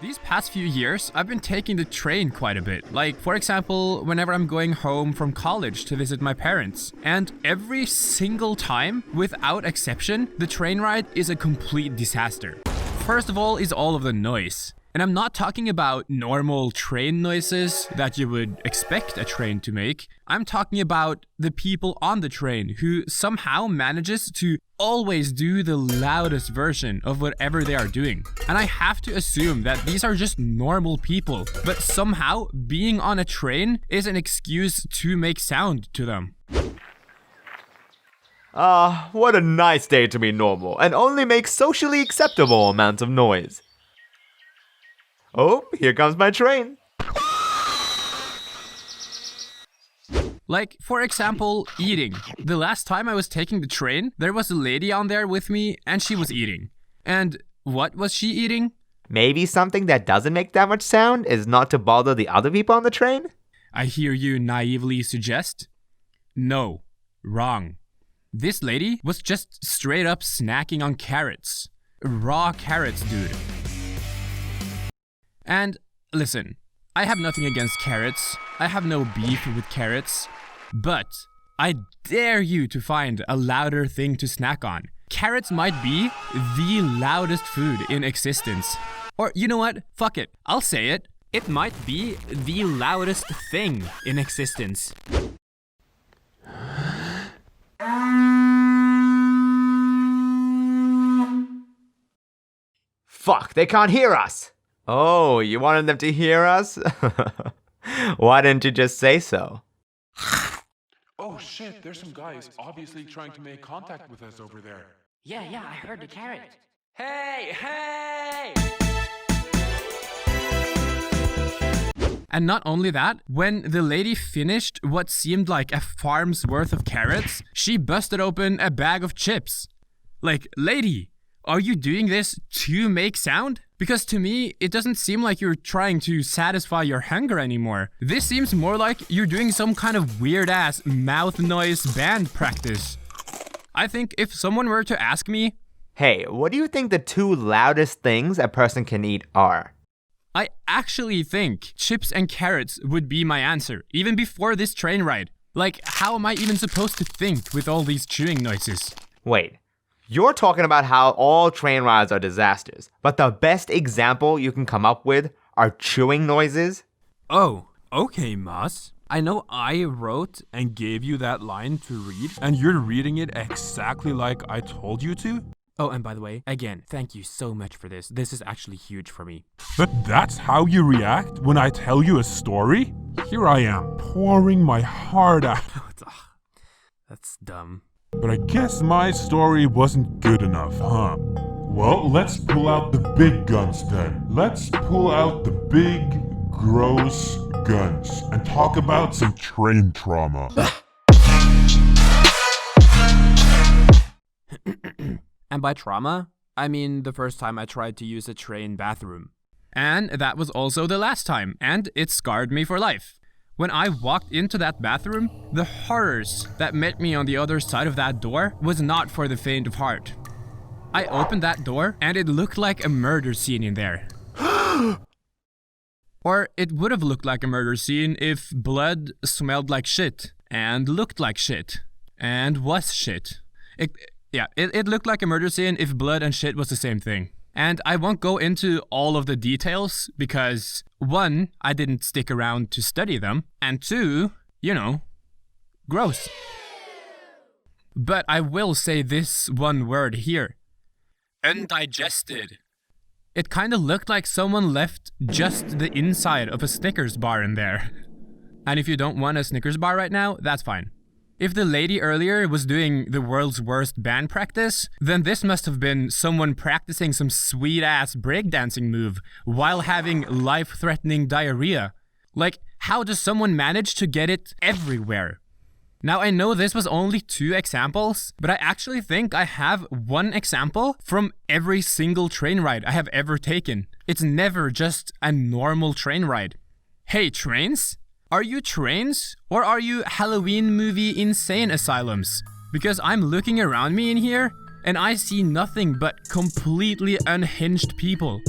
These past few years, I've been taking the train quite a bit. Like, for example, whenever I'm going home from college to visit my parents. And every single time, without exception, the train ride is a complete disaster. First of all is all of the noise. And I'm not talking about normal train noises that you would expect a train to make. I'm talking about the people on the train who somehow manages to always do the loudest version of whatever they are doing. And I have to assume that these are just normal people, but somehow being on a train is an excuse to make sound to them. What a nice day to be normal and only make socially acceptable amounts of noise. Oh, here comes my train. Like, for example, eating. The last time I was taking the train, there was a lady on there with me and she was eating. And what was she eating? Maybe something that doesn't make that much sound is not to bother the other people on the train? I hear you naively suggest. No, wrong. This lady was just straight up snacking on carrots. Raw carrots, dude. And listen, I have nothing against carrots. I have no beef with carrots. But I dare you to find a louder thing to snack on. Carrots might be the loudest food in existence. Or you know what? Fuck it. I'll say it. It might be the loudest thing in existence. Fuck, they can't hear us! Oh, you wanted them to hear us? Why didn't you just say so? Oh shit, there's some guys obviously trying to make contact with us over there. Yeah, I heard the carrot. Hey! And not only that, when the lady finished what seemed like a farm's worth of carrots, she busted open a bag of chips. Like, lady, are you doing this to make sound? Because to me, it doesn't seem like you're trying to satisfy your hunger anymore. This seems more like you're doing some kind of weird-ass mouth noise band practice. I think if someone were to ask me, hey, what do you think the two loudest things a person can eat are? I actually think chips and carrots would be my answer, even before this train ride. Like, how am I even supposed to think with all these chewing noises? Wait. You're talking about how all train rides are disasters, but the best example you can come up with are chewing noises? Oh, okay, Maaz. I know I wrote and gave you that line to read, and you're reading it exactly like I told you to? Oh, and by the way, again, thank you so much for this. This is actually huge for me. But that's how you react when I tell you a story? Here I am, pouring my heart out. That's dumb. But I guess my story wasn't good enough, huh? Well, let's pull out the big guns then. Let's pull out the big, gross guns and talk about some train trauma. And by trauma, I mean the first time I tried to use a train bathroom. And that was also the last time, and it scarred me for life. When I walked into that bathroom, the horrors that met me on the other side of that door was not for the faint of heart. I opened that door and it looked like a murder scene in there. Or it would have looked like a murder scene if blood smelled like shit, and looked like shit, and was shit. It looked like a murder scene if blood and shit was the same thing. And I won't go into all of the details because, one, I didn't stick around to study them, and two, gross. But I will say this one word here. Undigested. It kind of looked like someone left just the inside of a Snickers bar in there. And if you don't want a Snickers bar right now, that's fine. If the lady earlier was doing the world's worst band practice, then this must have been someone practicing some sweet-ass breakdancing move while having life-threatening diarrhea. Like, how does someone manage to get it everywhere? Now, I know this was only 2 examples, but I actually think I have one example from every single train ride I have ever taken. It's never just a normal train ride. Hey, trains? Are you trains, or are you Halloween movie insane asylums? Because I'm looking around me in here, and I see nothing but completely unhinged people.